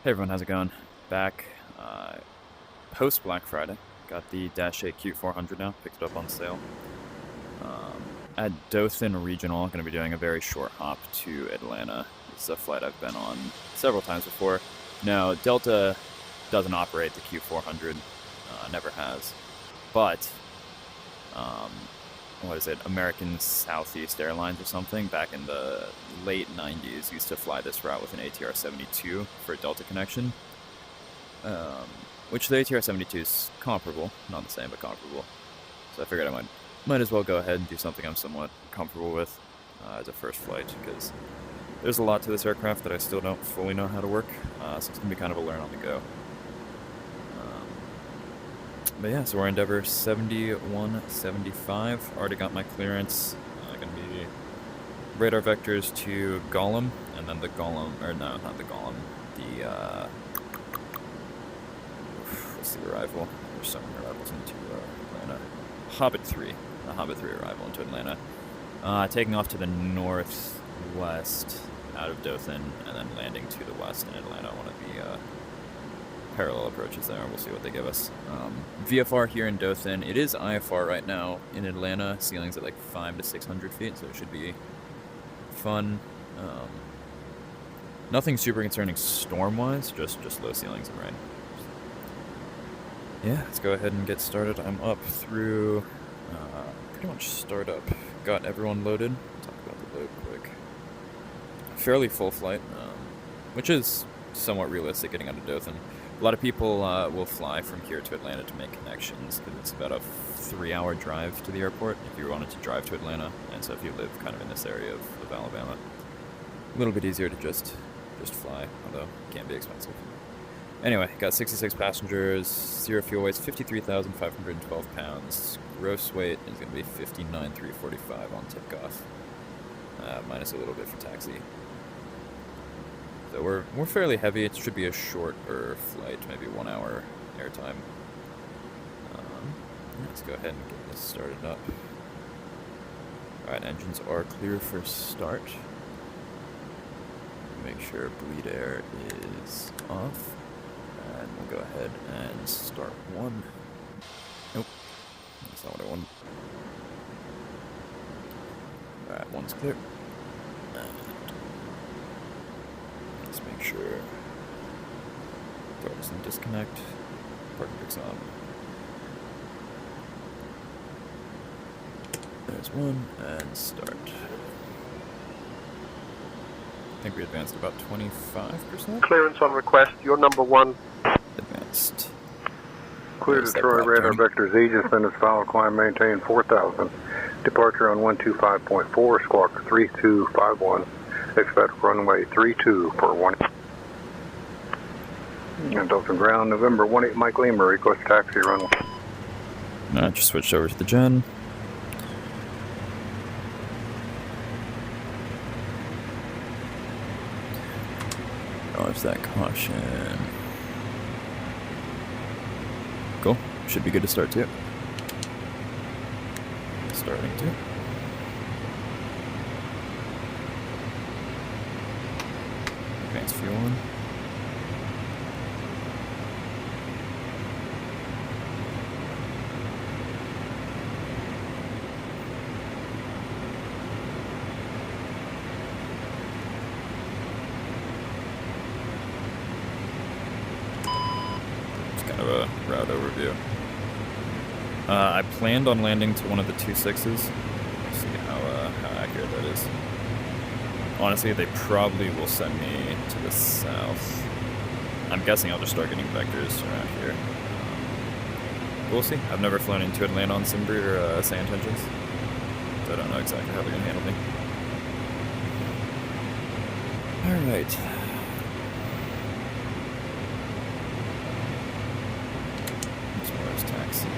Hey everyone, how's it going? Back post Black Friday. Got the Dash 8 Q400 now, picked it up on sale. At Dothan Regional, I'm going to be doing a very short hop to Atlanta. It's a flight I've been on several times before. Now, Delta doesn't operate the Q400, never has. But, what is it, American Southeast Airlines or something, back in the late 90s, used to fly this route with an ATR 72 for a Delta connection. Which the ATR 72 is comparable, not the same, but comparable. So I figured I might as well go ahead and do something I'm somewhat comfortable with as a first flight, because there's a lot to this aircraft that I still don't fully know how to work, so it's going to be kind of a learn on the go. But yeah, so we're Endeavor 7175. Already got my clearance. Going to be radar vectors to Gollum, and then the Gollum, or no, not the Gollum, the, what's the arrival? There's so many arrivals into Atlanta. Hobbit 3. The Hobbit 3 arrival into Atlanta. Taking off to the northwest out of Dothan, and then landing to the west in Atlanta. One of the parallel approaches there. We'll see what they give us. VFR here in Dothan. It is IFR right now in Atlanta. Ceilings at like 500 to 600 feet, so it should be fun. Nothing super concerning storm-wise, just low ceilings and rain. Yeah, let's go ahead and get started. I'm up through pretty much startup. Got everyone loaded. Talk about the load quick. Fairly full flight, which is somewhat realistic getting out of Dothan. A lot of people will fly from here to Atlanta to make connections, because it's about a 3-hour drive to the airport if you wanted to drive to Atlanta, and so if you live kind of in this area of Alabama, a little bit easier to just fly, although it can be expensive. Anyway, got 66 passengers, 0 fuel weights, 53,512 pounds. Gross weight is going to be 59,345 on takeoff, minus a little bit for taxi. So we're fairly heavy. It should be a shorter flight, maybe 1 hour airtime. Let's go ahead and get this started up. Alright, engines are clear for start. Make sure bleed air is off. And we'll go ahead and start one. Nope, that's not what I wanted. Alright, one's clear. Let's make sure throw doesn't disconnect. Parking brake on. There's one, and start. I think we advanced about 25%. Clearance on request, you're number one. Advanced. Clear to Troy, radar vectors Aegis, Venice, follow, climb, maintain 4,000. Departure on 125.4, squawk 3251. Expect runway 32 for 1. And Dothan ground, November 18 Mike Lima, request taxi runway. Just switched over to the gen. Acknowledge that caution. Cool. Should be good to start too. Starting too. Advance fuel on. Kind of a route overview. I planned on landing to one of the 2.6s. See how accurate that is. Honestly, they probably will send me to the south. I'm guessing I'll just start getting vectors around here. We'll see. I've never flown into Atlanta on Simbri or SayIntentions, so I don't know exactly how they're going to handle me. Alright. Taxi.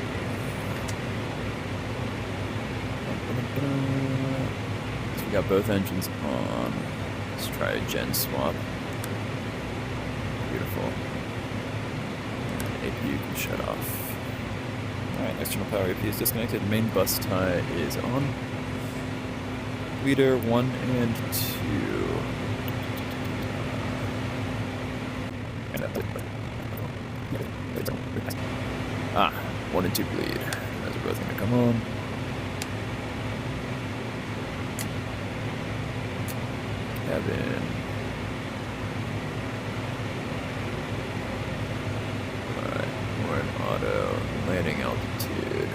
So we got both engines on. Let's try a gen swap. Beautiful. APU can shut off. Alright, external power AP is disconnected. Main bus tie is on. Leader 1 and 2. Ah, 1 and 2 bleed. Those are both gonna come on. Cabin. Alright, we're in auto. Landing altitude.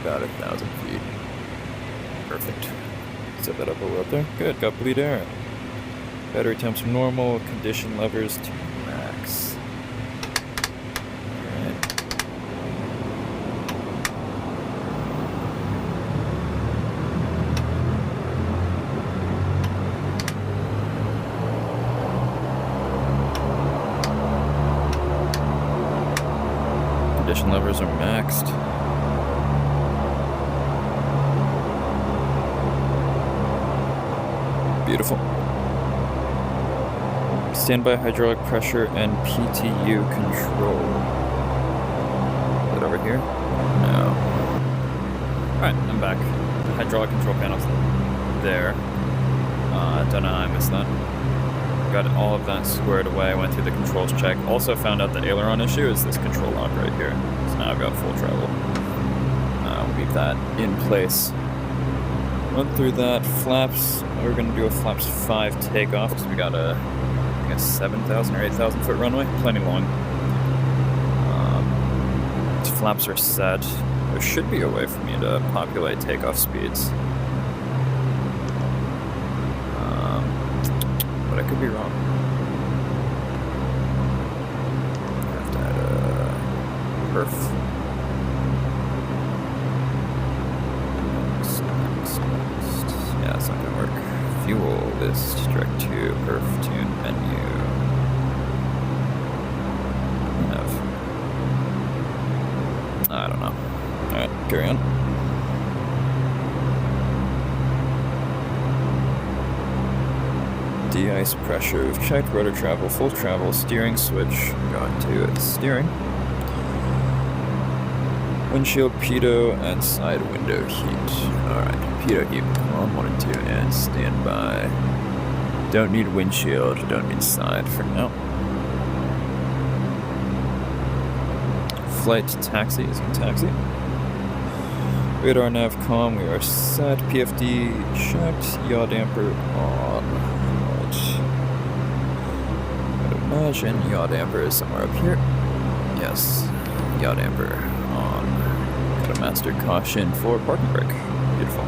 About 1,000 feet. Perfect. Set that up a little up there. Good, got bleed air. Battery temps are normal, condition levers to max. Alright. Condition levers are maxed. Beautiful. Standby hydraulic pressure and PTU control. Is it over here? No. Alright, I'm back. The hydraulic control panel's there. Don't know how I missed that. Got all of that squared away, went through the controls check. Also found out the aileron issue is this control lock right here. So now I've got full travel. We'll leave that in place. Went through that. Flaps, we're going to do a flaps 5 takeoff because we got a 7,000 or 8,000 foot runway. Plenty long. Flaps are set. There should be a way for me to populate takeoff speeds. But I could be wrong. Have to add a perf. Yeah, it's not gonna work. Fuel list, direct to perf tune menu. I don't know. Alright, carry on. De-ice pressure. We've checked rotor travel, full travel, steering switch. Got to it. Steering. Windshield, pitot, and side window heat. Alright, pitot heat. Come on, 1 and 2, and stand by. Don't need windshield, don't need side for now. Flight taxi is in taxi. Radar nav comm, we are set. PFD checked. Yaw damper on. Right. I'd imagine yaw damper is somewhere up here. Yes, yaw damper on. Got a master caution for parking brake. Beautiful.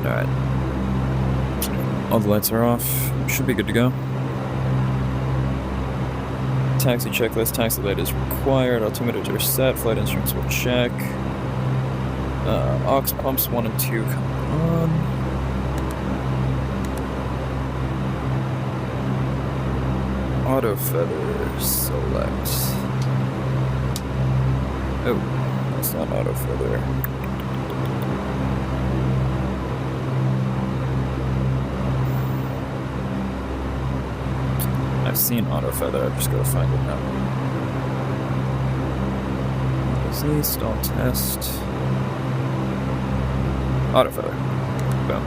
Alright. All the lights are off. Should be good to go. Taxi checklist, taxi light is required, altimeters are set, flight instruments will check. Aux pumps 1 and 2 come on. Auto feather select. Oh, that's not auto feather. I've seen auto feather, I've just gotta find it now. Z stall test. Auto feather. Boom.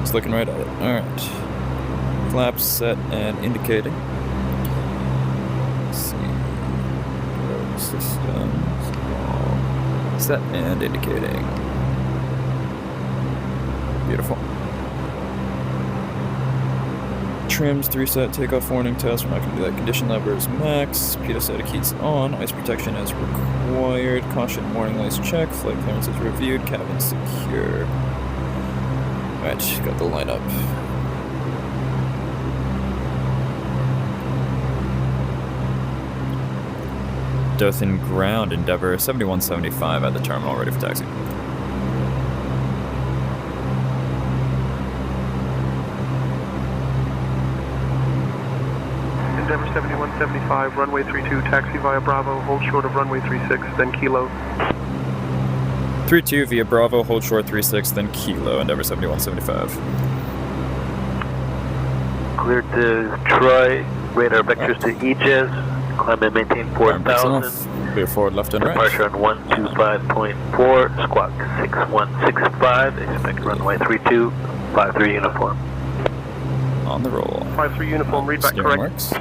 It's looking right at it. Alright. Flaps set and indicating. Let's see. Road systems. All set and indicating. Beautiful. Trims, 3 set, takeoff warning test. We're not going to do that. Condition levers max. Pitot heat's on. Ice protection is required. Caution warning lights check. Flight clearance is reviewed. Cabin secure. Alright, got the lineup. Dothan ground Endeavour 7175 at the terminal, ready for taxi. Endeavour 7175, runway 32, taxi via Bravo, hold short of runway 36, then Kilo. 32 via Bravo, hold short 36, then Kilo, Endeavour 7175. Clear to Troy, radar vectors to Aegis, climb and maintain 4,000. Clear forward, left and right. Departure on 125.4, squawk 6165, expect runway 32, 5-3 uniform. On the roll. 5-3 uniform, read back Steering correct. works.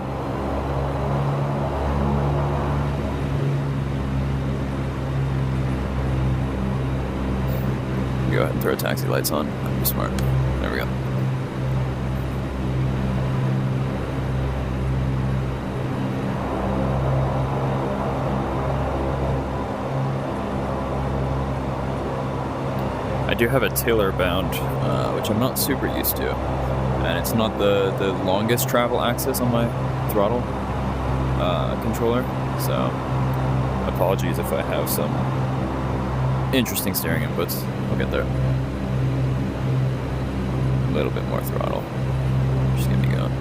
Go ahead and throw taxi lights on. That'd be smart. There we go. I do have a Taylor bound, which I'm not super used to, and it's not the longest travel axis on my throttle controller, so apologies if I have some interesting steering inputs. We'll get there. A little bit more throttle. Just get me going.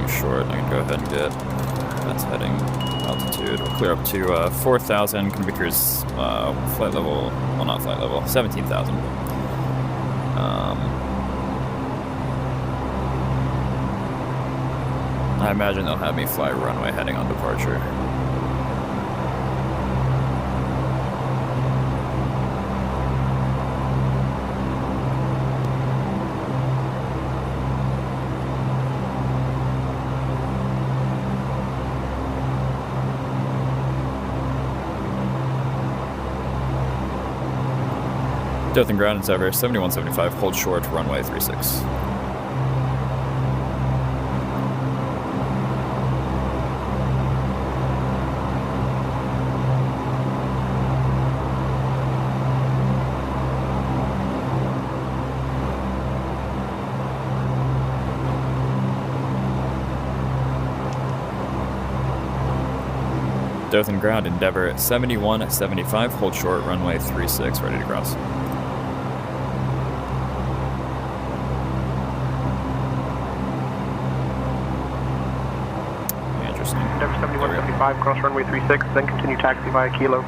Short. I can go ahead and get that's heading altitude. We'll clear up to 4,000. Can be cruise flight level, well, not flight level, 17,000. I imagine they'll have me fly runway heading on departure. Dothan ground and Endeavor 7175, hold short, runway 36. Dothan ground, Endeavor 7175, hold short, runway 36, ready to cross. Endeavor 7175, cross runway 36, then continue taxi via Kilo.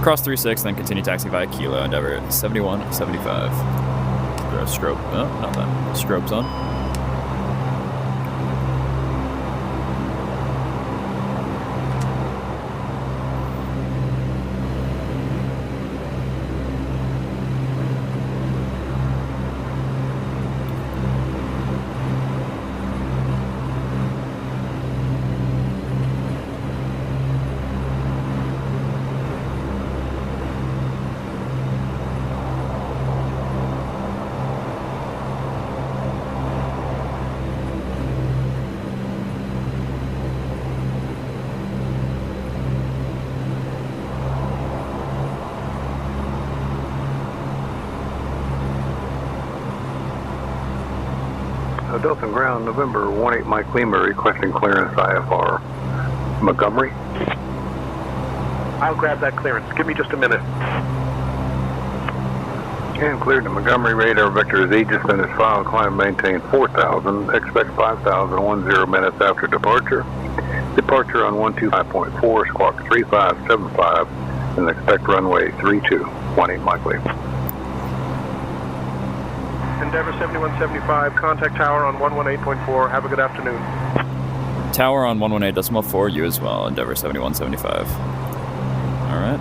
Cross 36, then continue taxi via Kilo, Endeavor 7175. Throw a strobe, oh, not that. Strobe's on. Dothan ground, November 18 Mike Lima requesting clearance IFR Montgomery. I'll grab that clearance. Give me just a minute. And cleared to Montgomery, radar vector is Aegis and is file climb maintain 4,000, expect 5,000 10 minutes after departure. Departure on 125.4, squawk 3575, and expect runway 32, 18 Mike Lima. Endeavor 7175, contact tower on 118.4. Have a good afternoon. Tower on 118.4, you as well, Endeavor 7175. Alright.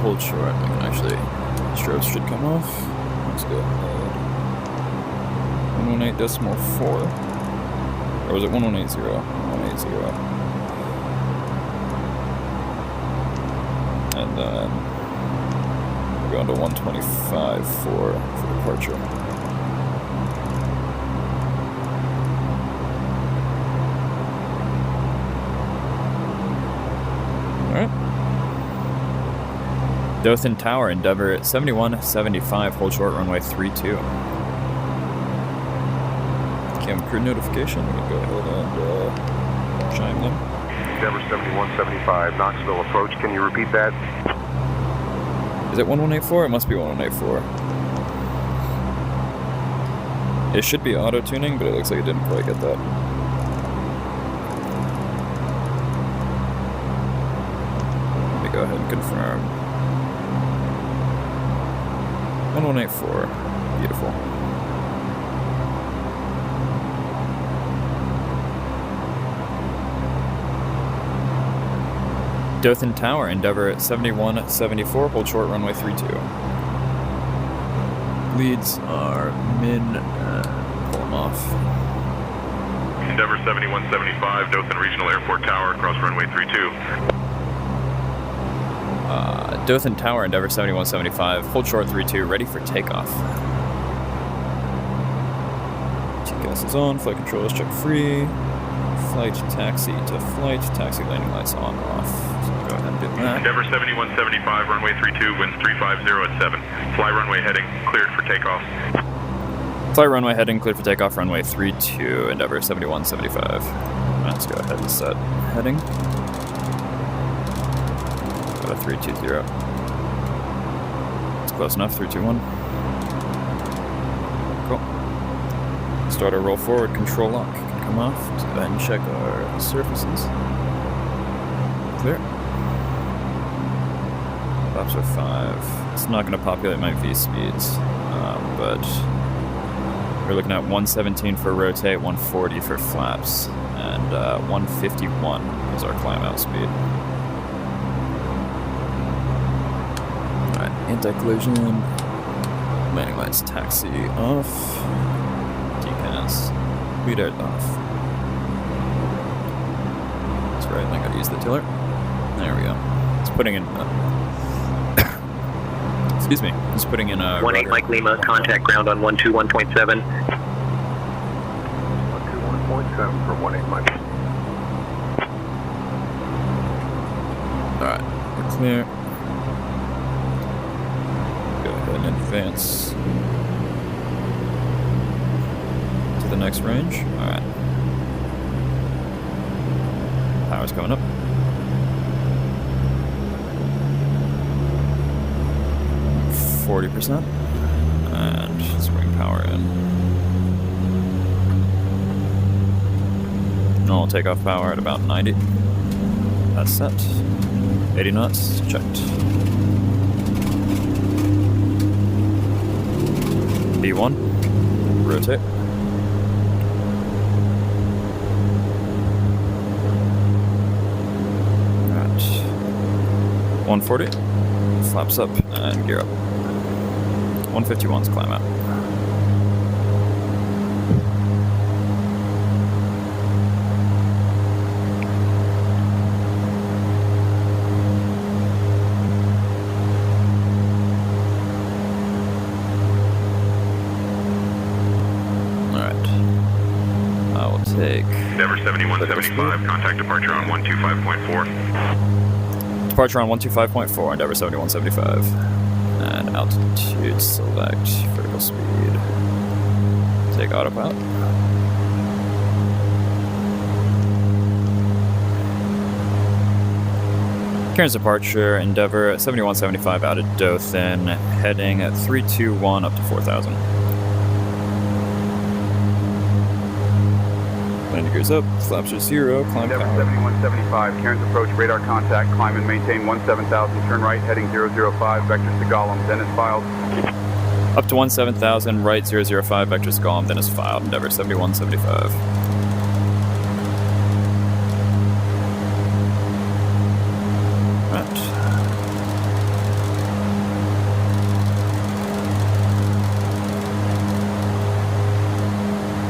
Hold short, I can actually, strobes should come off. Let's go ahead. 118.4. Or was it 1180? 180. And then we're going to 125 for departure. Dothan Tower, Endeavor at 7175, hold short, runway 32. Cam crew notification, we can go ahead and chime them. Endeavor 7175, Knoxville approach. Can you repeat that? Is it 1184? It must be 1184. It should be auto-tuning, but it looks like it didn't quite get that. Let me go ahead and confirm. 1184. Beautiful. Dothan Tower, Endeavor at 7174, hold short, runway 32. Leads are min, pull them off. Endeavor 7175, Dothan Regional Airport Tower, cross runway 32. Dothan Tower, Endeavor 7175, hold short 32, ready for takeoff. TCAS is on, flight controls check free. Flight taxi to flight, taxi landing lights on, off. So go ahead and do that. Endeavor 7175, runway 32, winds 350 at 7. Fly runway heading, cleared for takeoff. Fly runway heading, cleared for takeoff, runway 32, Endeavor 7175. Let's go ahead and set heading. Got a 320. It's close enough, 321. Cool. Start our roll forward, control lock. Come off. Let's go ahead and check our surfaces. Clear. Flaps are 5. It's not going to populate my V speeds, but we're looking at 117 for rotate, 140 for flaps, and 151 is our climb out speed. Alright, anti-collision. Landing lights taxi off. TCAS. Speed out off. That's right, I gotta use the tiller. There we go. It's putting in. Excuse me. It's putting in a. 18 Mike Lima, contact ground on 121.7. 121.7 for 18 Mike. Alright, we're clear. Go ahead and advance to the next range. Alright. Power's coming up. %, and let's bring power in. Normal takeoff power at about 90. That's set. 80 knots, checked. B1, rotate. Alright. 140, flaps up and gear up. 151's climb out. Alright. I will take... Endeavor 7175, contact departure on 125.4. Departure on 125.4, Endeavor 7175. And altitude select, vertical speed. Take autopilot. Clearance departure, Endeavor at 7175 out of Dothan, heading at 321 up to 4,000. Landing gears up, flaps are 0, climb Endeavor power. 7175, Cairns approach, radar contact, climb and maintain 17,000, turn right, heading 005, vectors to Gollum, Dennis filed. Up to 17,000, right 005, vectors Gollum, then is filed, Endeavor 7175. Right.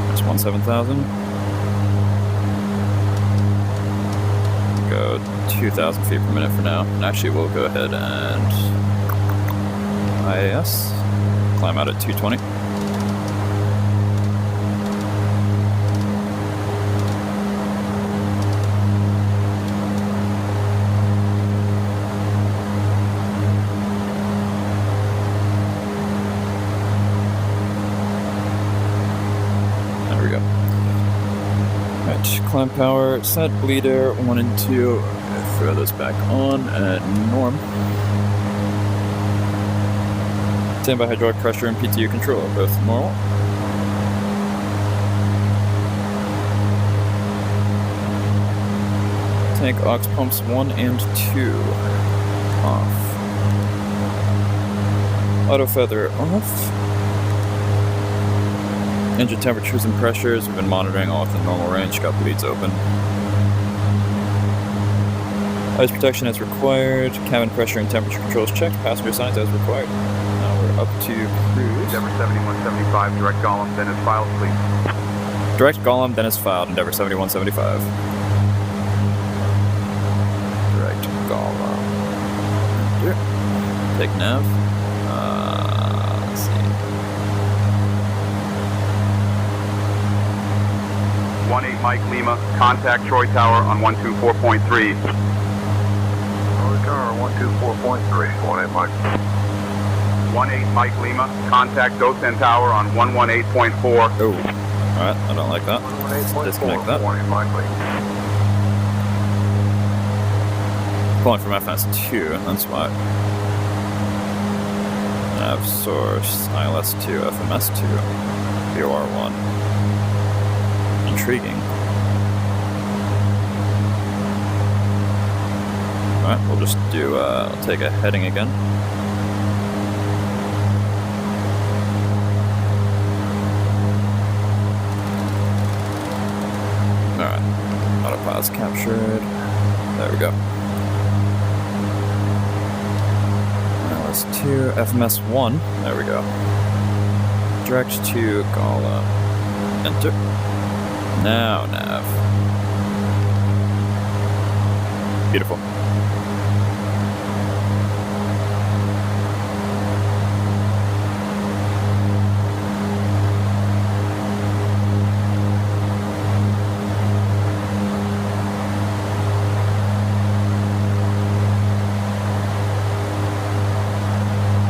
That's 17,000. Go 2,000 feet per minute for now. And actually, we'll go ahead and IAS. Climb out at 220. Alright, climb power, set, bleeder, 1 and 2. Throw those back on at norm. Standby hydraulic pressure and PTU control are both normal. Tank aux pumps 1 and 2 off. Auto feather off. Engine temperatures and pressures, we've been monitoring all within normal range, got bleeds open. Ice protection as required, cabin pressure and temperature controls checked, passenger signs as required. Now we're up to cruise. Endeavor 7175, direct Gollum, then is filed, please. Direct Gollum, then is filed, Endeavor 7175. Direct Gollum. Here. Take nav. Let's see. 18 Mike Lima, contact Troy Tower on 124.3. Troy Tower 124.3. 18 Mike. 18 Mike Lima, contact Dothan Tower on 118.4. Oh, alright, I don't like that. Disconnect that. 18 Mike Lima. Pulling from FS2, that's why. Nav source, ILS2, FMS2, BOR1. Intriguing. Alright, we'll just do, I'll take a heading again. Alright, autopilot's captured. There we go. ILS2, FMS1, there we go. Direct to Gala. Enter. Now, nav. Beautiful.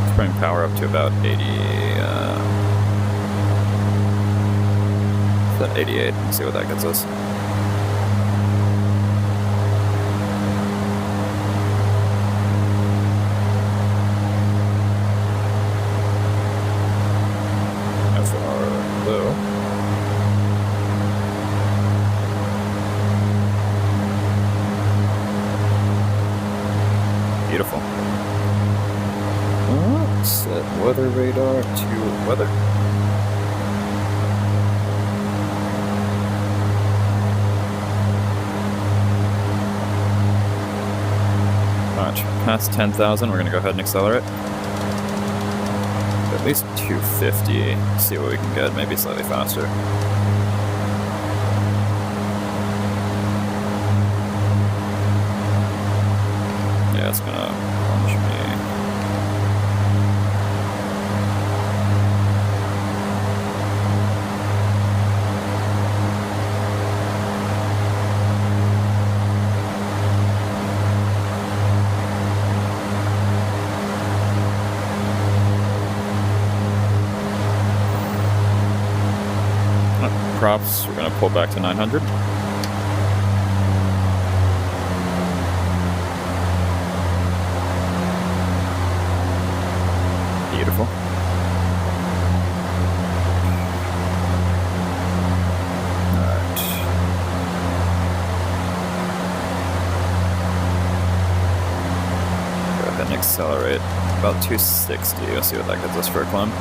Let's bring power up to about 80. That 88 and see what that gets us. FR low. Beautiful. Set weather radar to weather. Past 10,000, we're gonna go ahead and accelerate. At least 250, see what we can get, maybe slightly faster. Yeah, it's gonna plunge me. Props, we're going to pull back to 900. Beautiful. Alright. Go ahead and accelerate. About 260. Let's see what that gets us for a climb.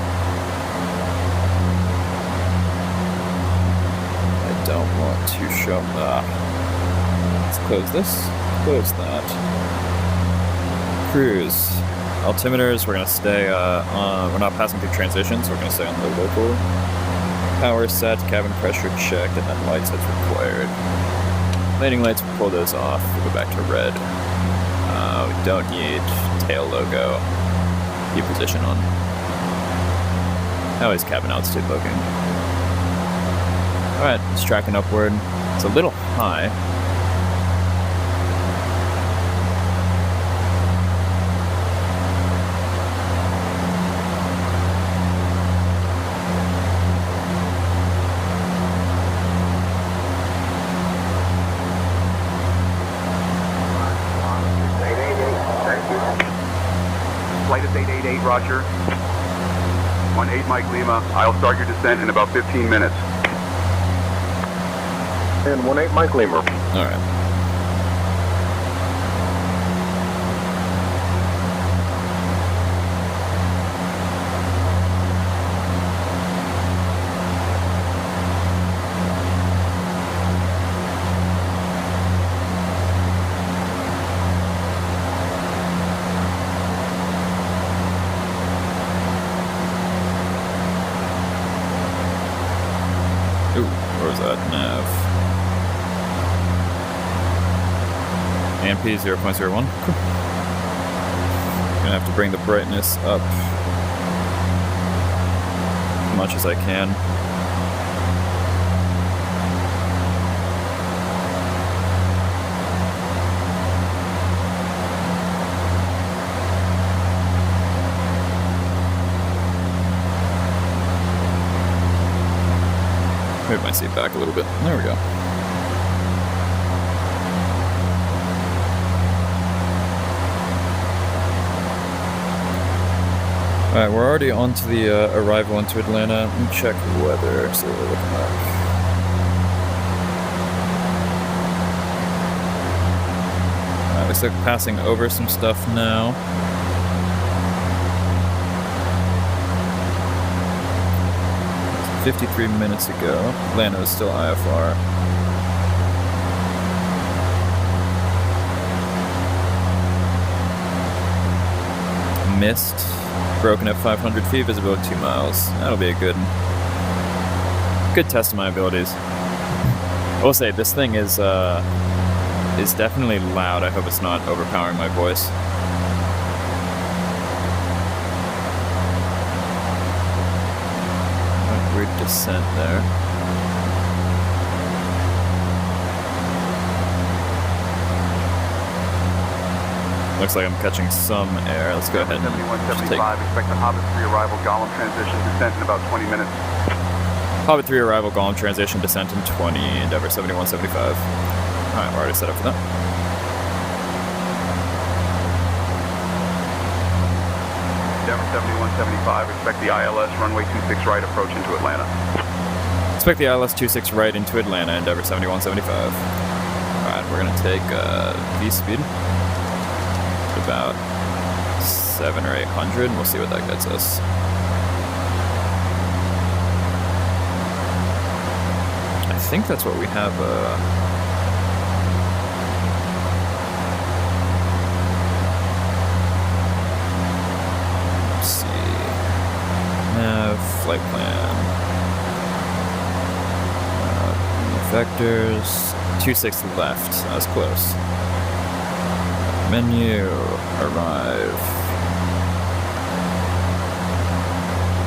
Don't want to show let's close this, close that. Cruise. Altimeters, we're going to stay we're not passing through transitions, so we're going to stay on the local. Power set, cabin pressure checked, and then lights as required. Landing lights, we'll pull those off, we'll go back to red. We don't need tail logo. Keep position on. How is cabin altitude looking? Alright, it's tracking upward. It's a little high. 18 Roger. 18 Mike Lima. I'll start your descent in about 15 minutes. And 18 Mike Lima. All right. Ooh, where was that? Nav. AMP 0.01. Cool. Gonna have to bring the brightness up as much as I can. Move my seat back a little bit. There we go. Alright, we're already on to the arrival into Atlanta. Let me check weather, see what we're looking like. Alright, looks like passing over some stuff now. It's 53 minutes ago. Atlanta is still IFR. Mist. Broken at 500 feet, visibility 2 miles. That'll be a good test of my abilities. I will say this thing is definitely loud. I hope it's not overpowering my voice. Weird descent there. Looks like I'm catching some air. Let's go ahead and 7175, expect the Hobbit 3 arrival, Gollum transition, descent in about 20 minutes. Hobbit 3 arrival, Gollum transition, descent in 20, Endeavor 7175. Alright, we're already set up for that. Endeavor 7175, expect the ILS runway 26 right approach into Atlanta. Expect the ILS 26 right into Atlanta, Endeavor 7175. Alright, we're gonna take V-speed. About 700 or 800, and we'll see what that gets us. I think that's what we have. Let's see. Nav, flight plan. Vectors. 26 left. That was close. Menu, arrive.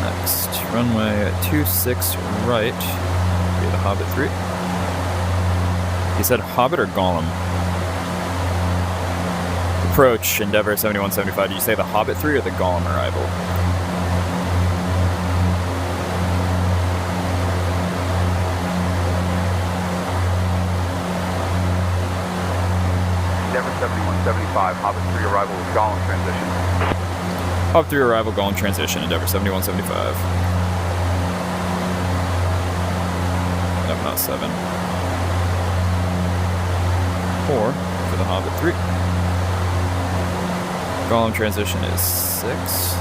Next, runway at 26 right. Be the Hobbit 3. He said Hobbit or Gollum? Approach, Endeavor 7175. Did you say the Hobbit 3 or the Gollum arrival? Endeavor 7175, Hobbit 3 arrival with Gollum transition. Hobbit 3 arrival, Gollum transition, Endeavor 7175. No, not 7. 4 for the Hobbit 3. Gollum transition is 6.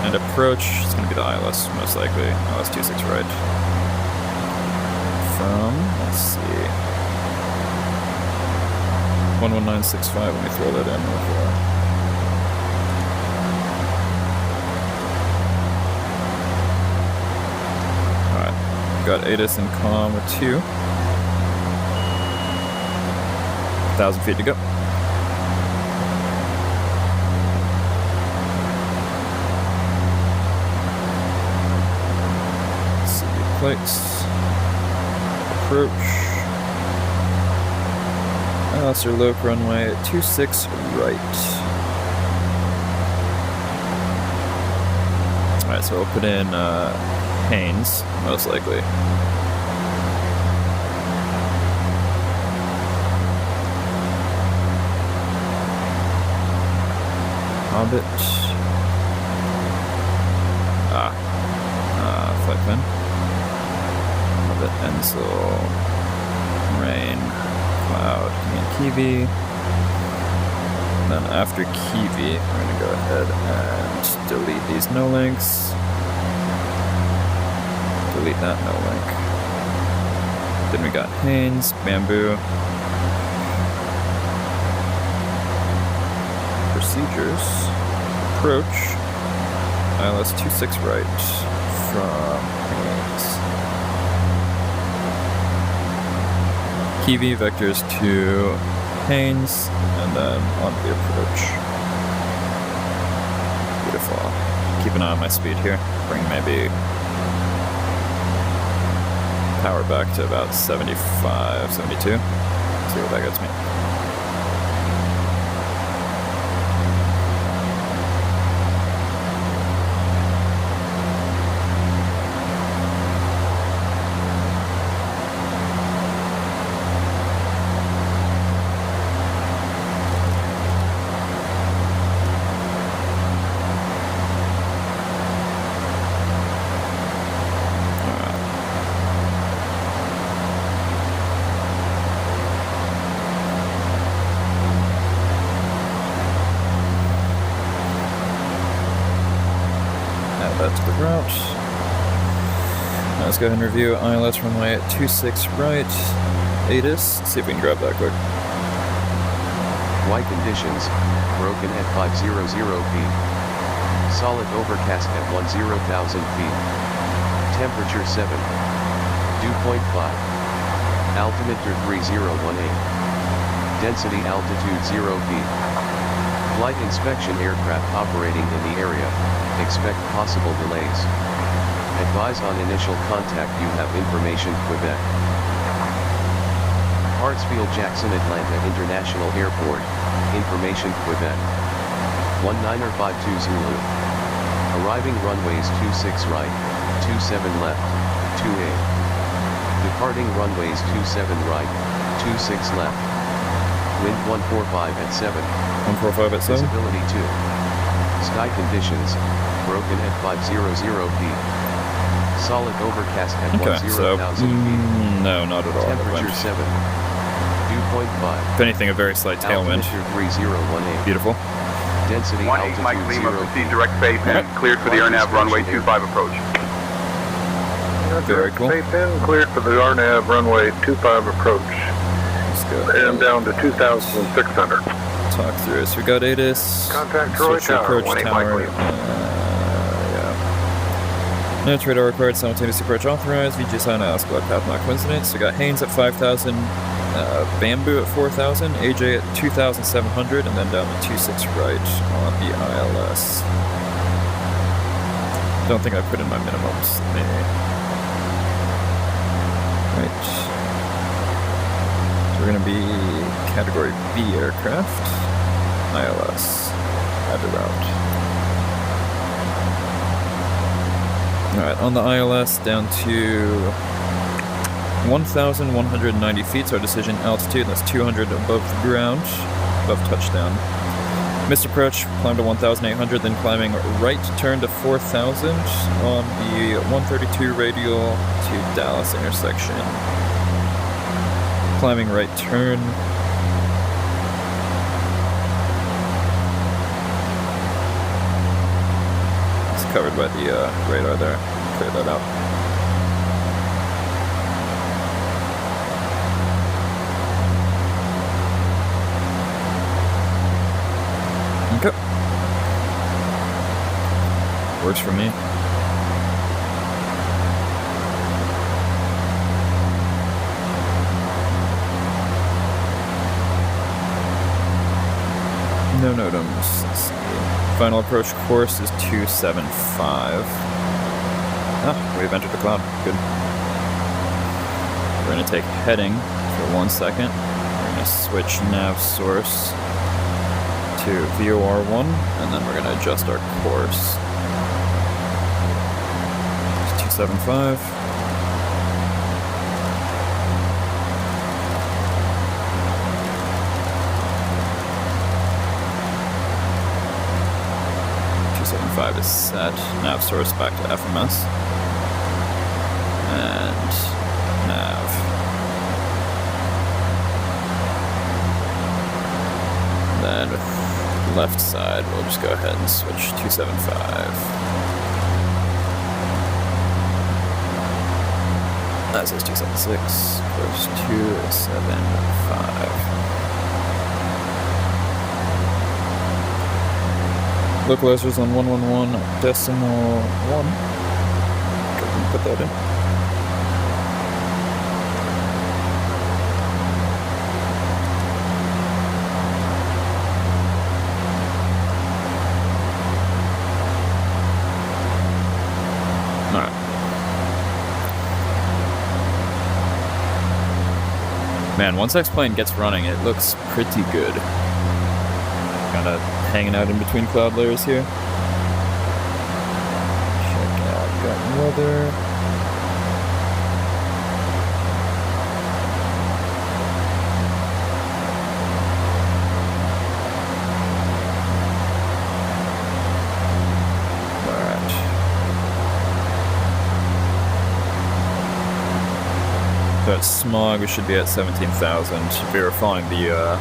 And approach, it's going to be the ILS, most likely. ILS 26 right. From, let's see. 11965, let me throw that in real quick. Alright, got ATIS and comm with 2. 1,000 feet to go. City plates. Approach. Sir Loke runway at 26 right. Alright, so we'll put in Haynes, most likely. Hobbit. Flight plan. Hobbit, Enzel, Rain, Cloud, and Kiwi. Then after Kiwi, we're going to go ahead and delete these no links. Delete that no link. Then we got Haynes, Bamboo. Procedures. Approach. ILS 26 right from Haynes. Kiwi vectors to Haynes, and then on the approach. Beautiful. Keep an eye on my speed here. Bring maybe power back to about 75, 72. See what that gets me. That to the route. Now let's go ahead and review ILS runway at 26 right. ATIS. See if we can grab that quick. Flight conditions, broken at 500 feet. Solid overcast at 10,000 feet. Temperature 7. Dew point 5. Altimeter 3018. Density altitude 0 feet. Flight inspection aircraft operating in the area. Expect possible delays. Advise on initial contact. You have information Quebec. Hartsfield Jackson Atlanta International Airport. Information Quebec. 1952 Zulu. Arriving runways 26 right, 27 left, 2A. Departing runways 27 right, 26 left. Wind 145 at 7. 145 at 7. Visibility 2. Sky conditions, broken at 500 feet. Solid overcast at 10,000 feet. No, not at all. Temperature 7. Dew point 5. If anything, a very slight tailwind. Altimeter 3018. Beautiful. Density 18 altitude Mike Lima, 0 proceed direct base and cleared for the RNAV runway 25 approach. Very cool. Base in, cleared for the RNAV runway 25 approach. Let's go. And down to 2,600. Talk through it. So we got ATIS. Contact Troy Switch to Tower, approach 18 tower. Mike Lima. Yeah. No radar required. Simultaneous approach authorized. VG sign ask about path not coincidence. So we got Haynes at 5,000. Bamboo at 4,000, AJ at 2,700, and then down to 26 right on the ILS. Don't think I put in my minimums. Right. So we're going to be category B aircraft, ILS, add to route. Alright, on the ILS down to 1,190 feet, so our decision altitude, that's 200 above the ground, above touchdown. Missed approach, climb to 1,800, then climbing right turn to 4,000 on the 132 radial to Dallas intersection. Climbing right turn. It's covered by the radar there. Clear that out. Okay. Works for me. No notums. Let's see. Final approach course is 275. Ah, we've entered the cloud. Good. We're going to take heading for 1 second. We're going to switch nav source to VOR1, and then we're going to adjust our course. 275. is set. Nav source back to FMS. And nav. Then with left side, we'll just go ahead and switch 275. That says 276, course 275. Localizers on 111.1. Go ahead and put that in. Alright. Man, once X-Plane gets running, it looks pretty good. Kinda hanging out in between cloud layers here. Check out, got weather. Alright. So at smog, we should be at 17,000. Verifying the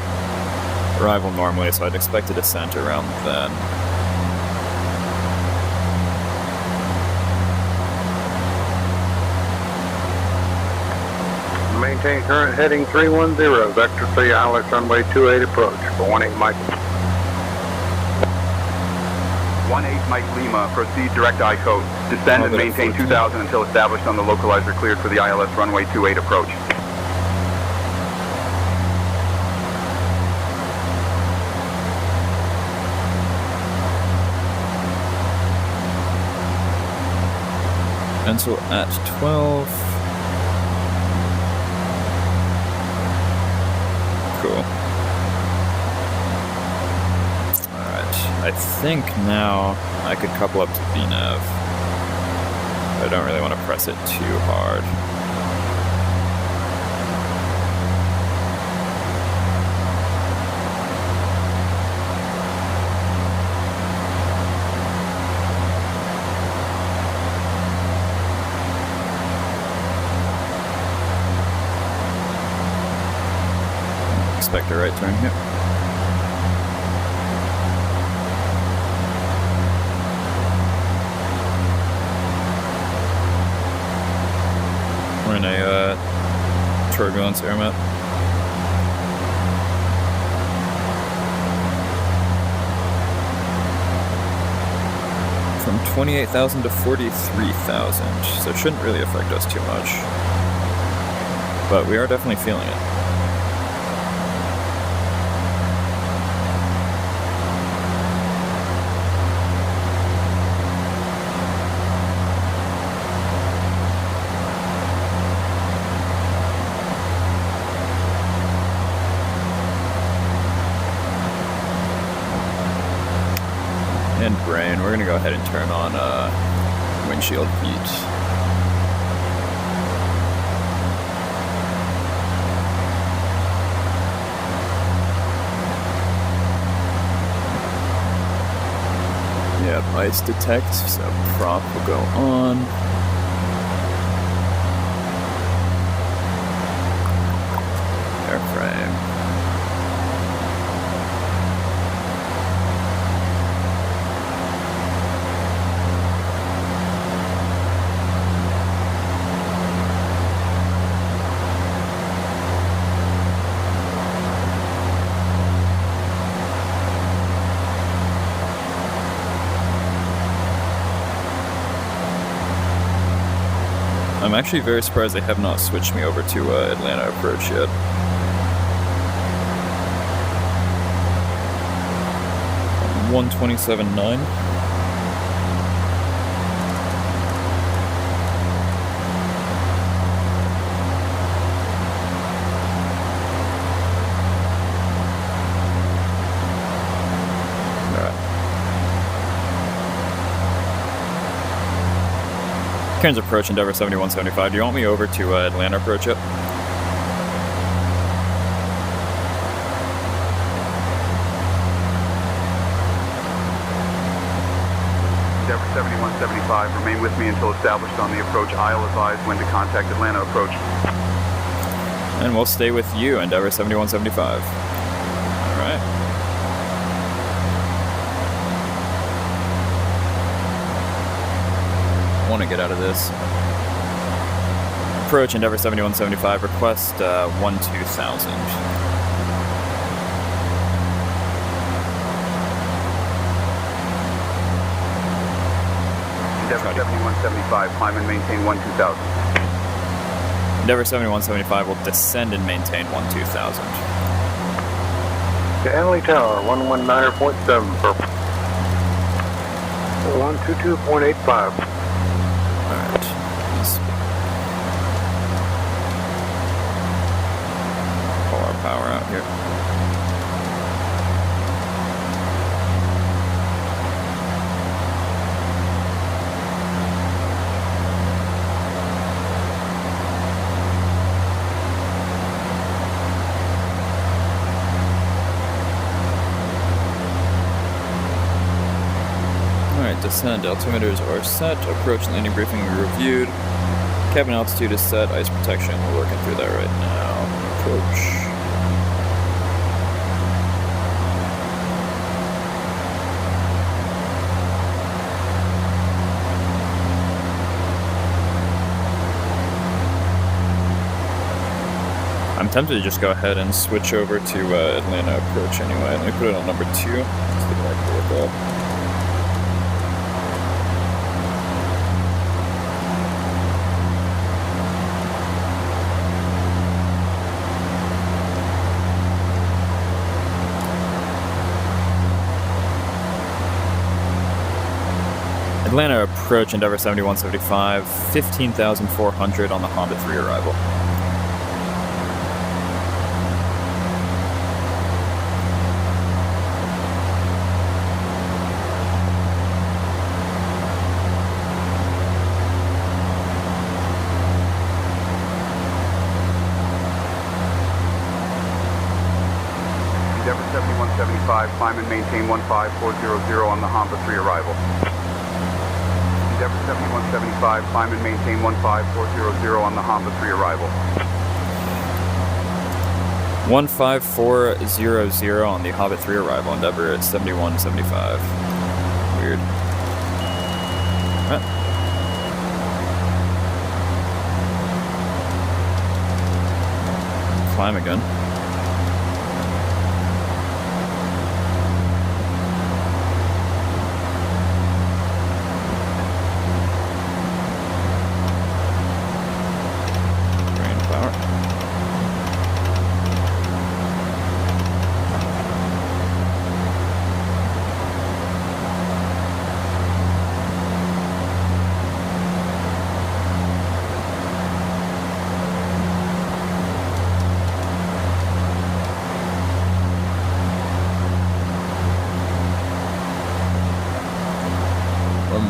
arrival normally, so I'd expect a descent around then. Maintain current heading 310, vector 3 ILS runway 28 approach for 18 Mike. 18 Mike Lima, proceed direct eye code. Descend and maintain 2000 until established on the localizer cleared for the ILS runway 28 approach. And so at 12. Cool. Alright, I think now I could couple up to VNAV. I don't really want to press it too hard. Expect a right turn here. We're in a turbulence air map. From 28,000 to 43,000, so it shouldn't really affect us too much. But we are definitely feeling it. And brain, we're gonna go ahead and turn on windshield heat. Yep, ice detect, so prop will go on. Airframe. I'm actually very surprised they have not switched me over to Atlanta approach yet. I'm 127.9. Cairns approach, Endeavour 7175. Do you want me over to Atlanta approach it? Endeavour 7175. Remain with me until established on the approach. I'll advise when to contact Atlanta approach. And we'll stay with you, Endeavor 7175. Alright. I want to get out of this. Approach Endeavor 7175, request 12,000. Endeavor 7175, climb and maintain 12,000. Endeavor 7175 will descend and maintain 12,000. To Annalee Tower, 119.7 for 122.85. Alright. Let's pull our power out here. Descent altimeters are set. Approach and landing briefing reviewed. Cabin altitude is set. Ice protection. We're working through that right now. Approach. I'm tempted to just go ahead and switch over to Atlanta approach anyway. Let me put it on number 2. Let's see what I can do with that. Atlanta approach Endeavor 7175, 15,400 on the Honda 3 arrival. Endeavor 7175, climb and maintain 15400 on the Honda 3 arrival. Endeavor 7175, climb and maintain 15400 on the Honda 3 arrival. 15400 on the Hobbit 3 arrival. Endeavor at 7175. Weird. Alright. Climb again.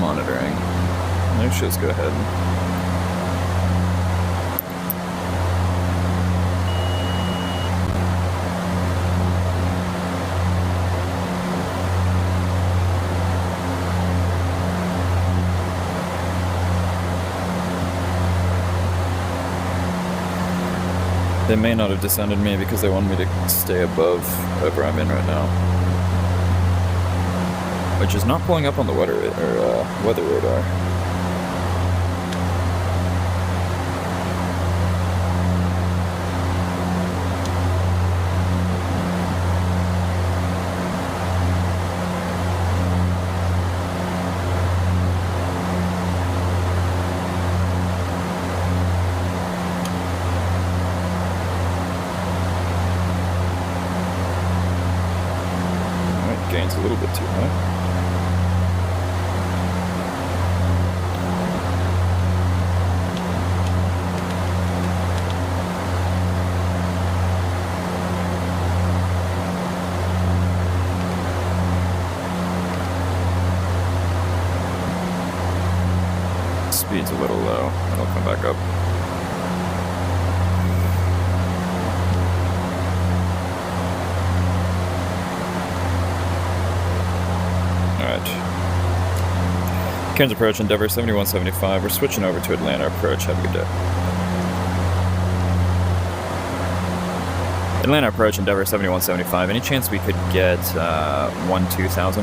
Monitoring. Let's just go ahead. They may not have descended me because they want me to stay above whatever I'm in right now. Which is not pulling up on the weather radar. Alright, gain's a little bit too high. Speed's a little low. It'll come back up. Alright. Cairns approach, Endeavor 7175. We're switching over to Atlanta approach. Have a good day. Atlanta approach, Endeavor 7175. Any chance we could get 1-2000?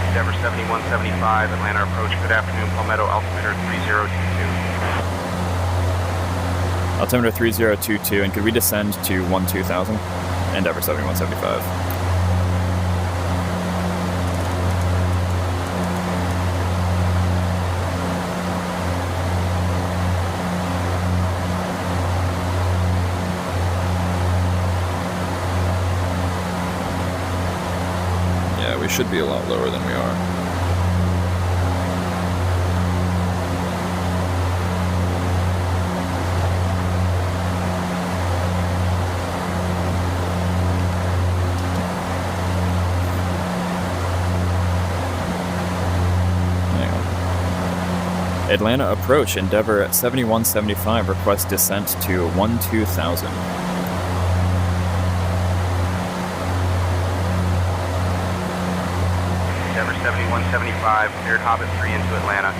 Endeavor 7175, Atlanta approach. Good afternoon, Palmetto, altimeter 3022. Altimeter 3022, and could we descend to 1-2000? Endeavor 7175. Yeah, we should be a lot lower than we are. Atlanta approach, Endeavor at 7175, request descent to 1-2000. Endeavor 7175, cleared Hobbit 3 into Atlanta.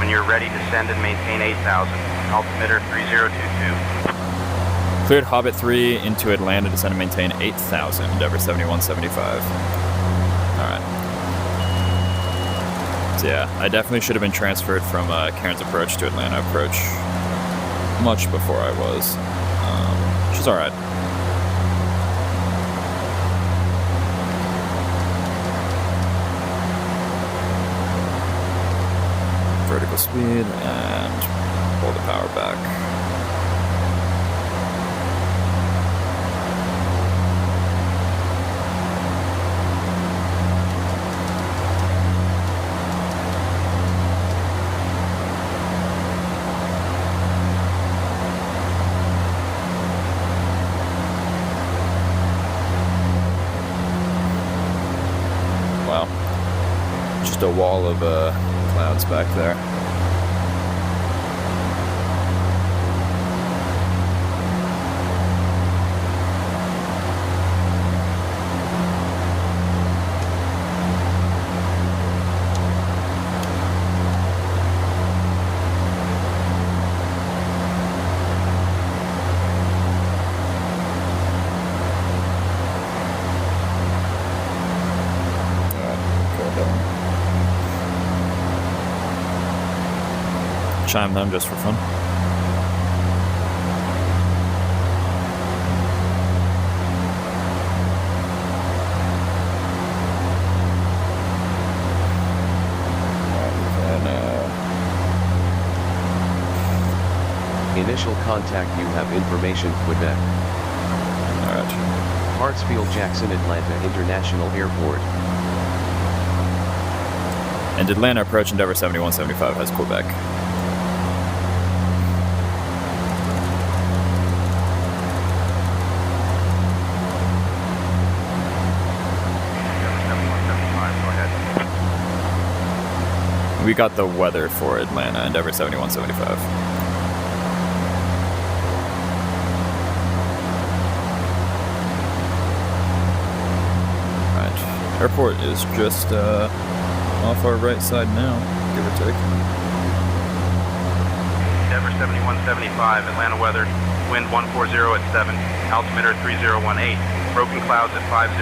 When you're ready, descend and maintain 8,000. Altimeter 3022. Cleared Hobbit 3 into Atlanta, descend and maintain 8,000. Endeavor 7175. Alright. So yeah, I definitely should have been transferred from Cairns approach to Atlanta approach much before I was, which is alright. Vertical speed and pull the power back. A wall of clouds back there. Chime them just for fun. Initial contact, you have information, Quebec. Alright. Hartsfield Jackson Atlanta International Airport. And Atlanta approach, Endeavor 7175 has Quebec. We got the weather for Atlanta, Endeavor 7175. Right. Airport is just off our right side now, give or take. Endeavor 7175, Atlanta weather, wind 140 at 7, altimeter 3018, broken clouds at 500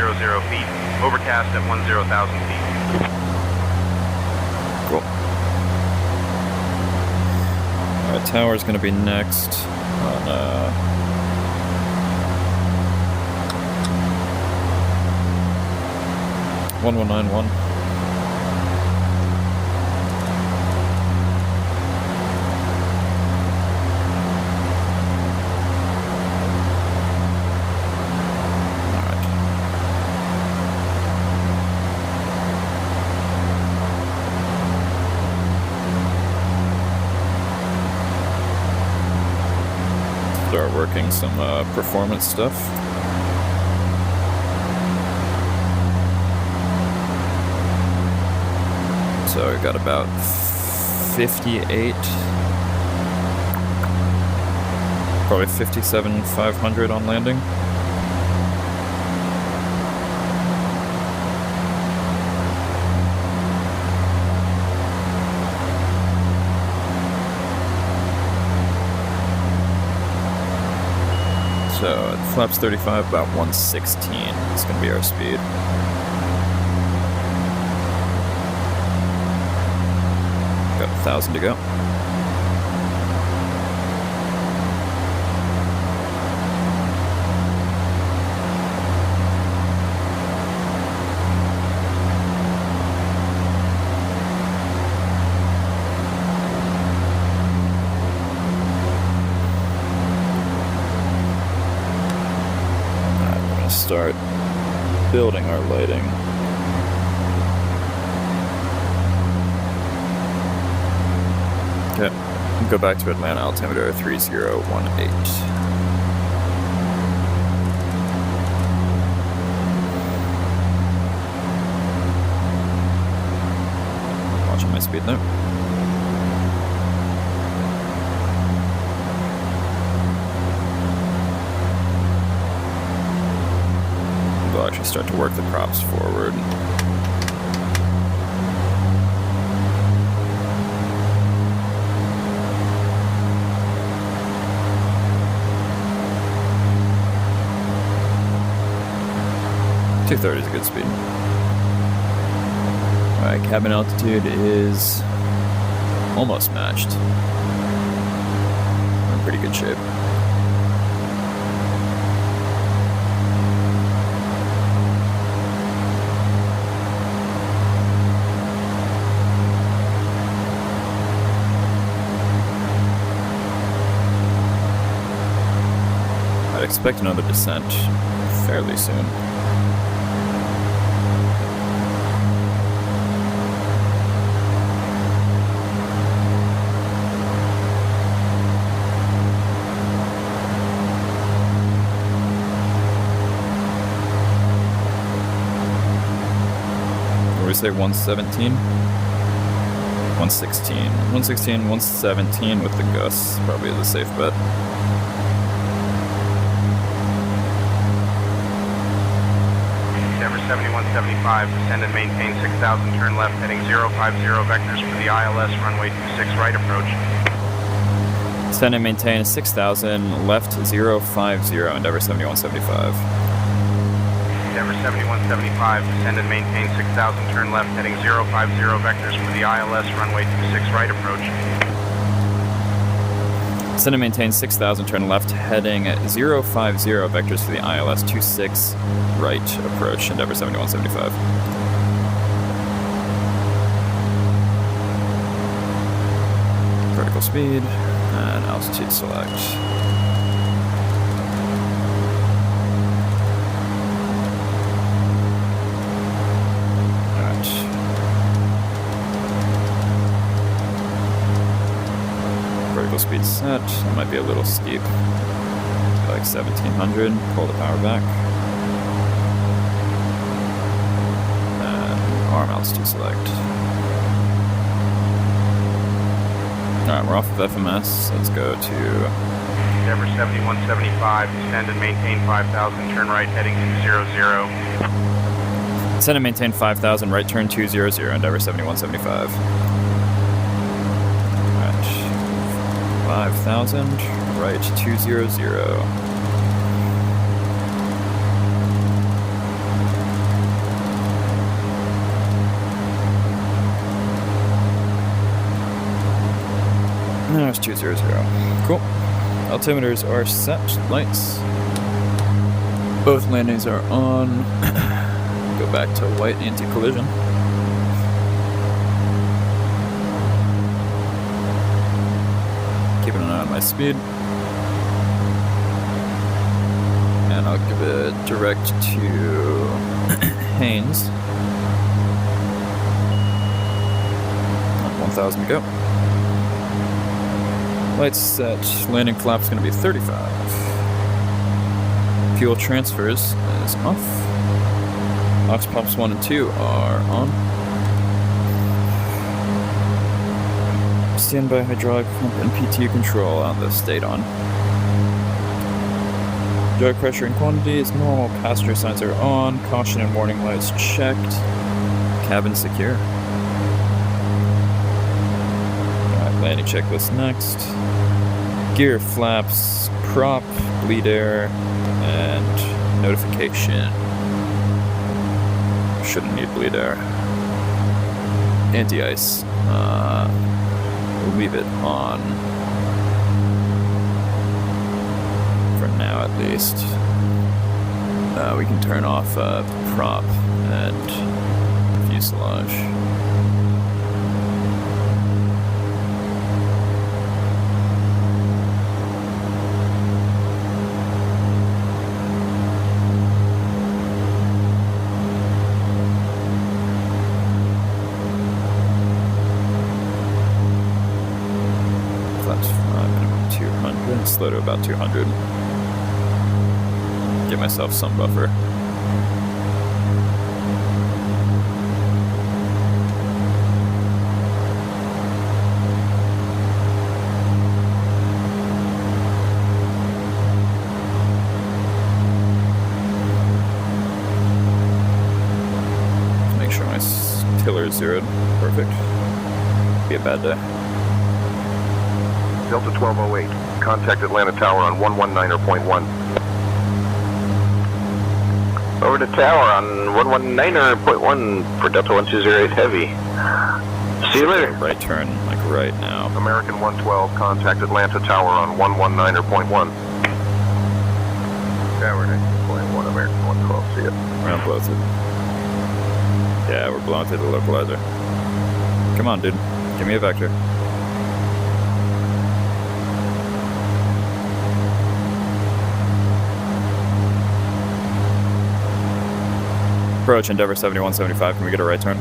feet, overcast at 10,000 feet. Cool. Alright, tower's gonna be next on 1191. Start working some performance stuff. So we got about 58, probably 57,500 on landing. So at flaps 35, about 116 is going to be our speed. Got 1,000 to go. Start building our lighting. Okay, go back to Atlanta altimeter 3018. Watching my speed there. Actually start to work the props forward. .230 is a good speed. Alright, cabin altitude is almost matched. We're in pretty good shape. Expect another descent fairly soon. What do we say, 117? 116. 116, 117 with the gusts, probably is a safe bet. Denver 7175, descend and maintain 6,000, turn left, heading 050 vectors for the ILS, runway 26 right approach. Descend and maintain 6,000, left 050, Endeavor 7175. Denver 7175, descend and maintain 6,000, turn left, heading 050 vectors for the ILS, runway 26 right approach. Descend and maintain 6,000, turn left, heading 050 vectors for the ILS 26 right approach, Endeavor 7175. Vertical speed and altitude select. Speed set. That might be a little steep. Like 1700. Pull the power back. And arm altitude select. Alright, we're off of FMS. Let's go to Endeavor 7175. Descend and maintain 5,000. Turn right, heading 200. Descend and maintain 5,000. Right turn 200. Endeavor 7175. 5,000, right 200. There's 200. Cool. Altimeters are set. Lights. Both landings are on. Go back to white anti-collision. Keeping an eye on my speed. And I'll give it direct to Haynes. 1,000 to go. Lights set. Landing flap's going to be 35. Fuel transfers is off. Aux pops 1 and 2 are on. Standby hydraulic pump and PTU control on the state on. Drag pressure and quantity is normal. Passenger signs are on. Caution and warning lights checked. Cabin secure. Alright, landing checklist next. Gear, flaps, prop, bleed air, and notification. Shouldn't need bleed air. Anti-ice. We'll leave it on for now at least. We can turn off prop and fuselage. Slow to about 200. Give myself some buffer. Make sure my tiller is zeroed. Perfect. Be a bad day. Delta 1208. Contact Atlanta Tower on 119.1. Over to tower on 119.1 for Delta 1208 Heavy. See you later. Right turn, like right now. American 112, contact Atlanta Tower on 119.1. Tower 9.1, American 112, see ya. We're gonna blow through. Yeah, we're blowing through the localizer. Come on, dude. Give me a vector. Approach Endeavour 7175. Can we get a right turn?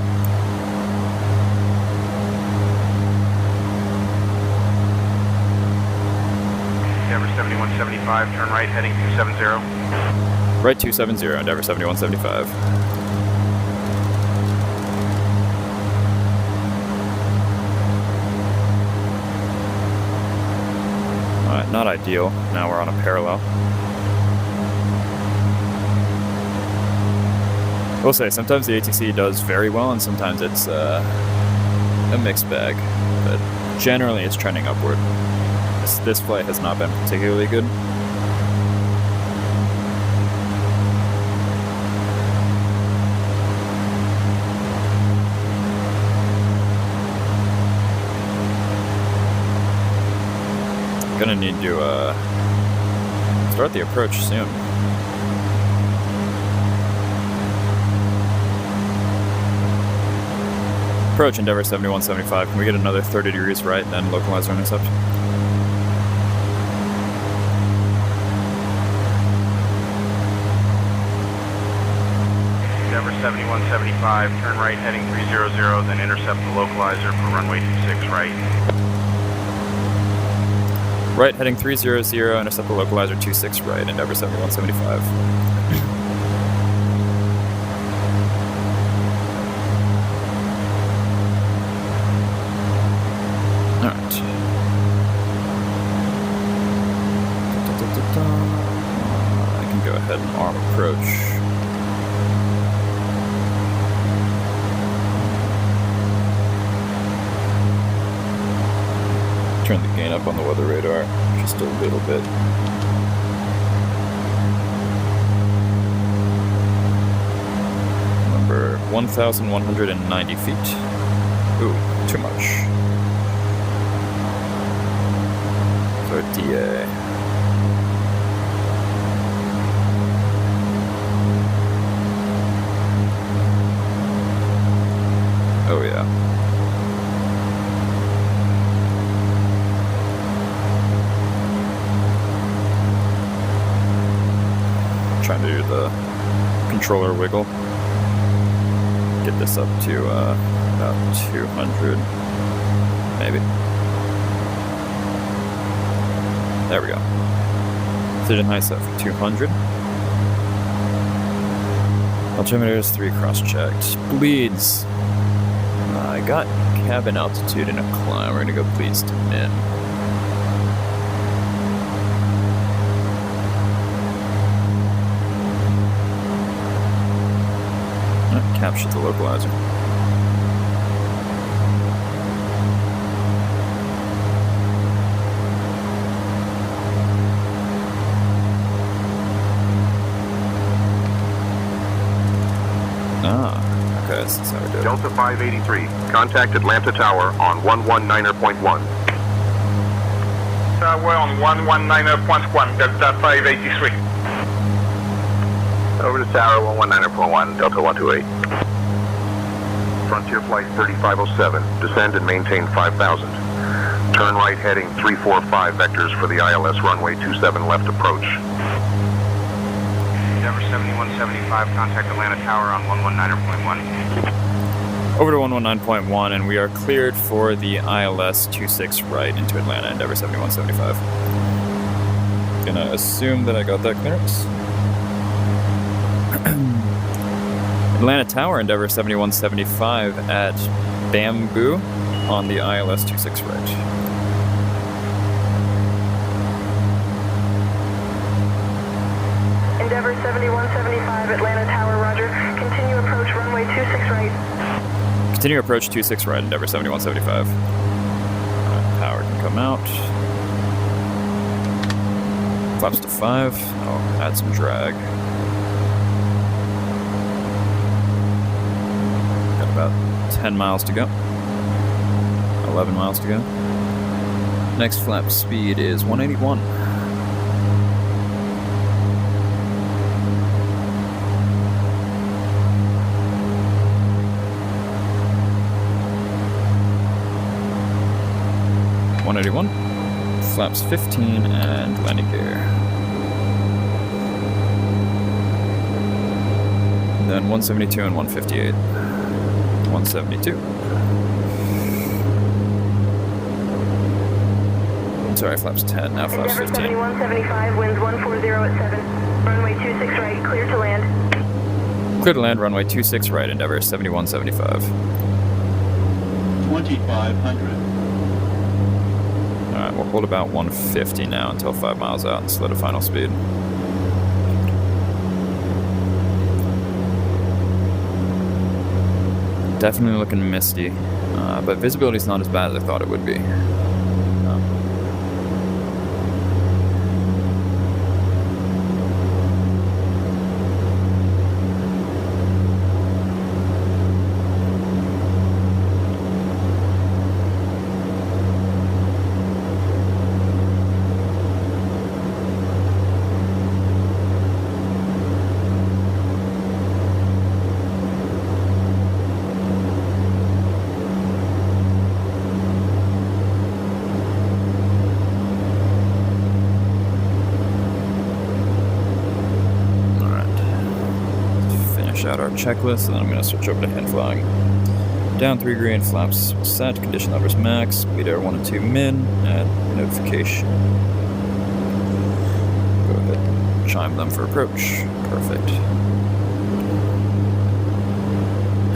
Endeavour 7175, turn right heading 270. Right 270, Endeavour 7175. Alright, not ideal. Now we're on a parallel. I will say, sometimes the ATC does very well, and sometimes it's a mixed bag. But generally, it's trending upward. This flight has not been particularly good. Gonna need to start the approach soon. Approach Endeavour 7175. Can we get another 30 degrees right and then localize our intercept? Endeavour 7175, turn right heading 300, then intercept the localizer for runway 26 right. Right heading 300, intercept the localizer 26 right, Endeavour 7175. Ahead and arm approach. Turn the gain up on the weather radar just a little bit. Number 1,190 feet. Ooh, too much. So DA. Oh yeah. Trying to do the controller wiggle. Get this up to about 200, maybe. There we go. Precision height set for 200. Altimeter is 3 cross-checked. Bleeds. I got cabin altitude in a climb. We're gonna go bleeds to min. Capture the localizer. This is how we do it. Delta 583, contact Atlanta Tower on 119.1. Tower on 119.1, Delta 583. Over to Tower 119.1, Delta 128. Frontier Flight 3507, descend and maintain 5,000. Turn right heading 345 vectors for the ILS runway 27 left approach. Endeavor 7175, contact Atlanta Tower on 119.1. Over to 119.1, and we are cleared for the ILS 26 right into Atlanta, Endeavor 7175. Gonna assume that I got that clearance. Atlanta Tower, Endeavor 7175 at Bamboo on the ILS 26 right. Endeavor 7175, Atlanta Tower, roger. Continue approach runway 26 right. Continue approach 26 right, Endeavor 7175. Power can come out. Flaps to 5. Oh, add some drag. Got about 10 miles to go. 11 miles to go. Next flap speed is 181. Flaps 15 and landing gear. And then 172 and 158. 172. Sorry, flaps 10, now flaps 15. Endeavor 7175, winds 140 at 7. Runway 26 right, clear to land. Clear to land, runway 26 right, Endeavor 7175. 2500. Alright, we'll hold about 150 now until 5 miles out and slow to final speed. Definitely looking misty, but visibility's not as bad as I thought it would be. Out our checklist, and then I'm going to switch over to hand flying. Down 3 green, flaps set, condition levers max, speed air 1 and 2 min, and notification. Go ahead, chime them for approach. Perfect.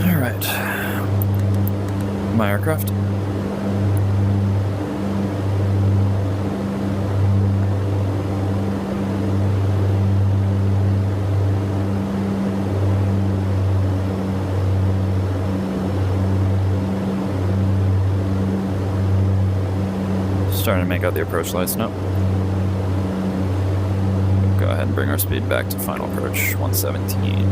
Alright. My aircraft. Starting to make out the approach lights now. Go ahead and bring our speed back to final approach, 117.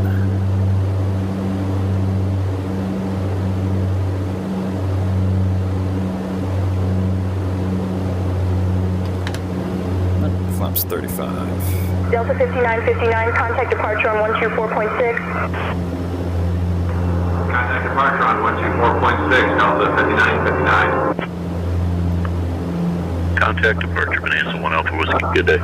Flaps 35. Delta 5959, contact departure on 124.6. Contact departure on 124.6, Delta 5959. Contact departure, Bonanza 1 Alpha Whiskey. Good day.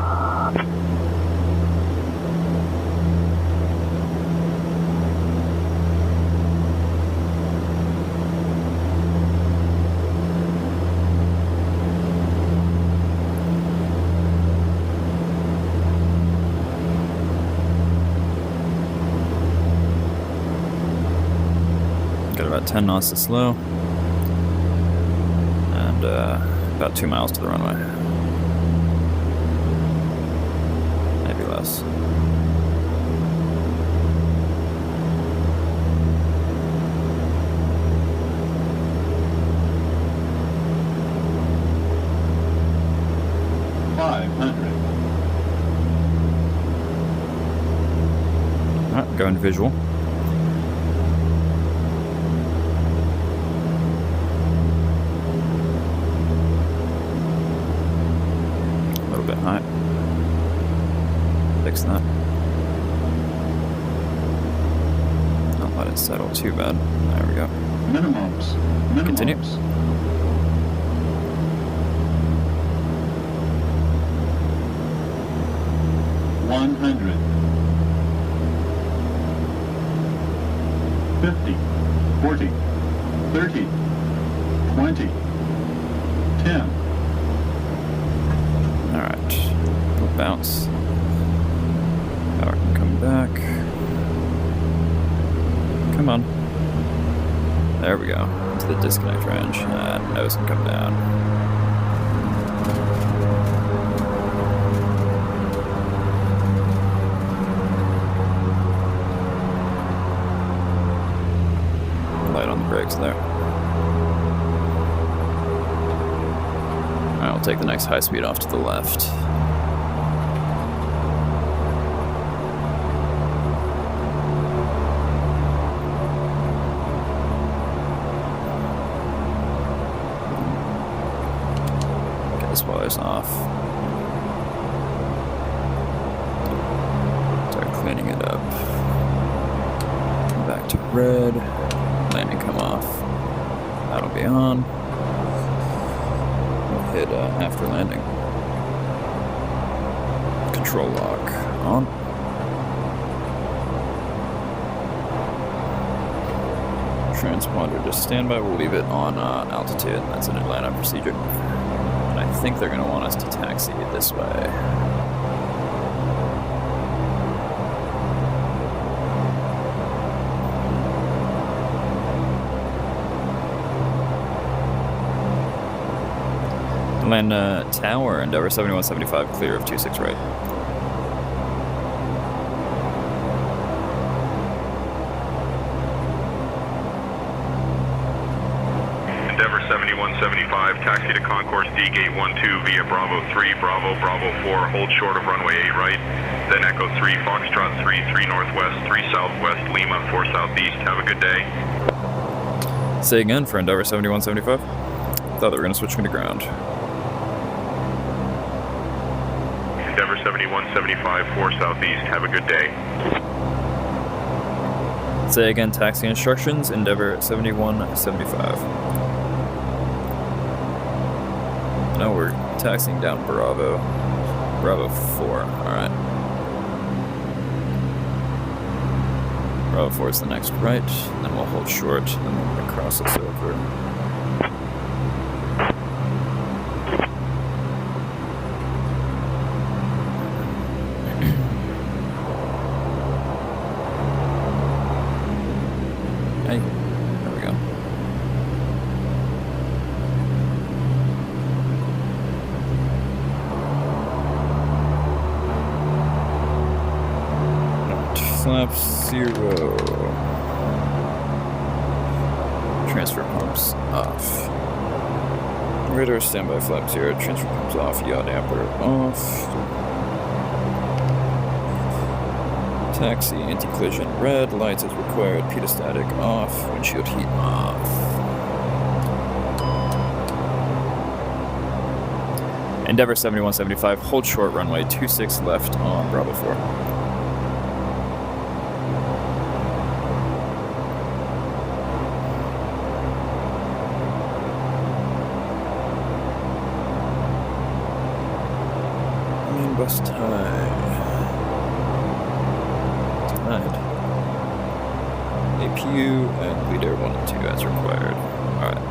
Got about 10 knots to slow. And about 2 miles to the runway. Maybe less. $500. Alright, going visual. little bit high. Fix that. Don't let it settle too bad. There we go. Minimums. Continue. 100. 50. 40. 30. 20. 10. Alright. We'll bounce. Power can come back. Come on. There we go. Into the disconnect range. Nose can come down. Light on the brakes there. I'll take the next high speed off to the left. Get the spoilers off. Start cleaning it up. Back to red. Landing come off. That'll be on. We'll hit after landing. Control lock on. Transponder to standby. We'll leave it on altitude. That's an Atlanta procedure. And I think they're going to want us to taxi this way. Atlanta Tower, Endeavor 7175, clear of 26 right. Endeavor 7175, taxi to Concourse D, gate 12 via Bravo 3, Bravo, Bravo 4, hold short of runway 8 right, then Echo 3, Foxtrot 3, 3 northwest, 3 southwest, Lima 4 southeast. Have a good day. Say again for Endeavor 7175. Thought they were going to switch me to ground. Endeavor 7175, 4 southeast. Have a good day. Say again, taxi instructions, Endeavor 7175. No, we're taxiing down Bravo. Bravo 4, alright. Bravo 4 is the next right, then we'll hold short, then we'll cross this over. Hey, there we go. Flap 0. Transfer pumps off. Radar standby flap 0. Transfer pumps off. Yaw damper off. Taxi anti-collision red. Lights as required. Pitot-static off. Windshield heat off. Endeavor 7175. Hold short runway 26 left on Bravo 4. Bus time. Tonight. APU and leader 1 and 2 as required. Alright.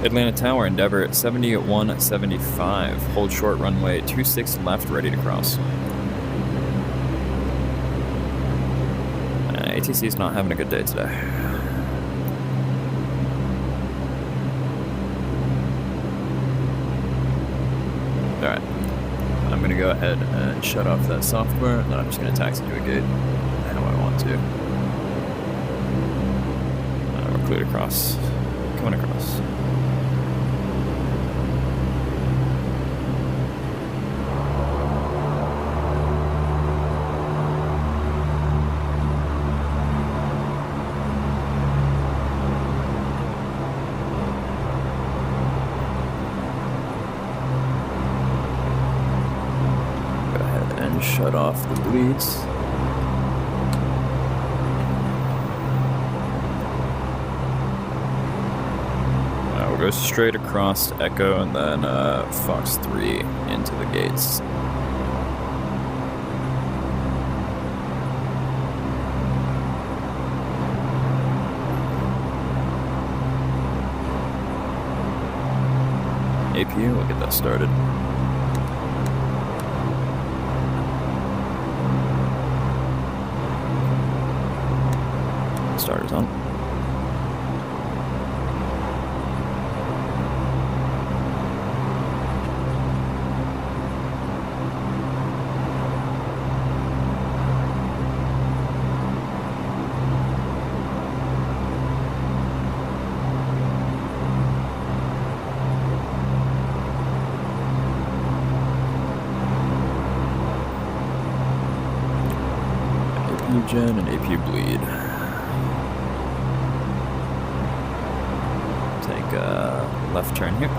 Atlanta Tower, Endeavor 7175. Hold short runway 26 left, ready to cross. ATC's not having a good day today. Alright, I'm going to go ahead and shut off that software, and then I'm just going to taxi to a gate how I want to. We're cleared across. Coming across. cut off the bleeds. We'll go straight across to Echo and then Fox 3 into the gates. APU, we'll get that started. Starter's on. APU gen and APU bleed. Take a left turn here.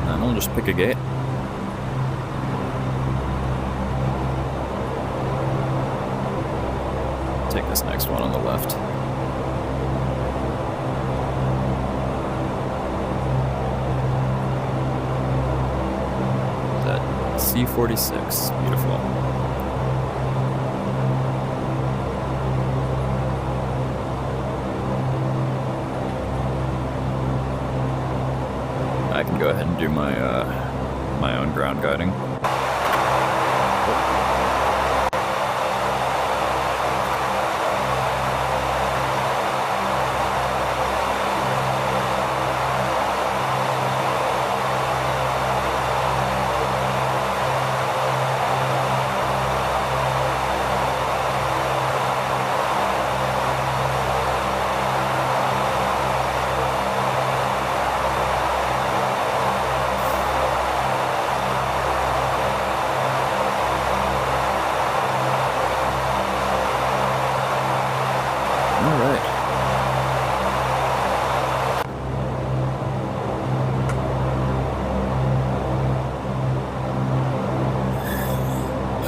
And we'll just pick a gate. Take this next one on the left. That C46, beautiful. I can go ahead and do my my own ground guiding.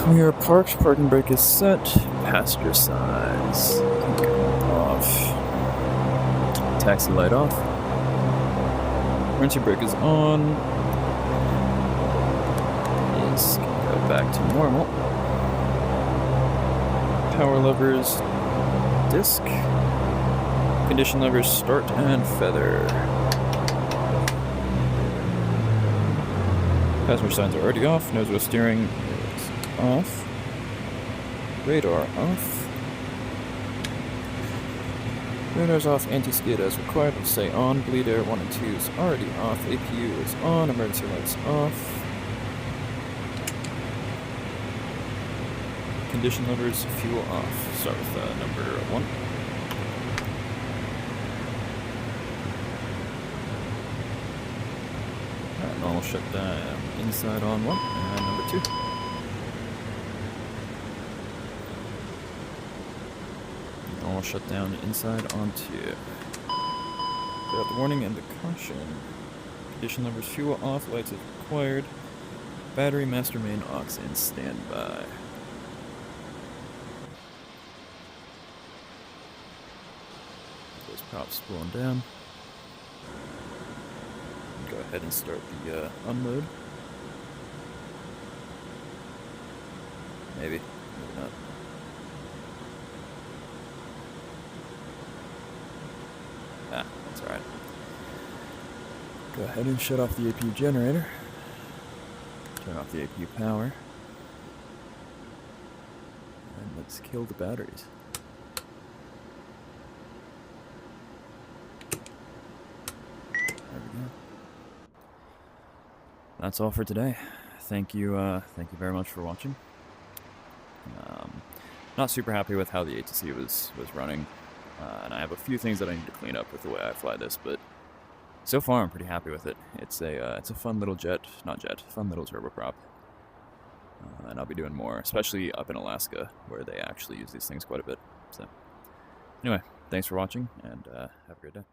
We are parked, parking brake is set, passenger sides off, taxi light off, emergency brake is on, is go back to normal, power levers, disc, condition levers, start and feather. Passenger signs are already off, nose wheel steering is off, radar off, radar's off, anti-skid as required, we'll say on, bleed air 1 and 2 is already off, APU is on, emergency lights off, condition levers, fuel off. Start with number 1. Normal shutdown inside on 1, and number 2. Normal shutdown inside on 2. Without the warning and the caution. Condition levers, fuel off, lights as required. Battery, master main, aux in standby. Those props blowing down. Go ahead and start the unload. Maybe not. That's alright. Go ahead and shut off the APU generator. Turn off the APU power. And let's kill the batteries. There we go. That's all for today. Thank you very much for watching. Not super happy with how the A2C was running, and I have a few things that I need to clean up with the way I fly this, but so far I'm pretty happy with it. It's a fun little fun little turboprop. And I'll be doing more, especially up in Alaska, where they actually use these things quite a bit. So, anyway, thanks for watching, and have a great day.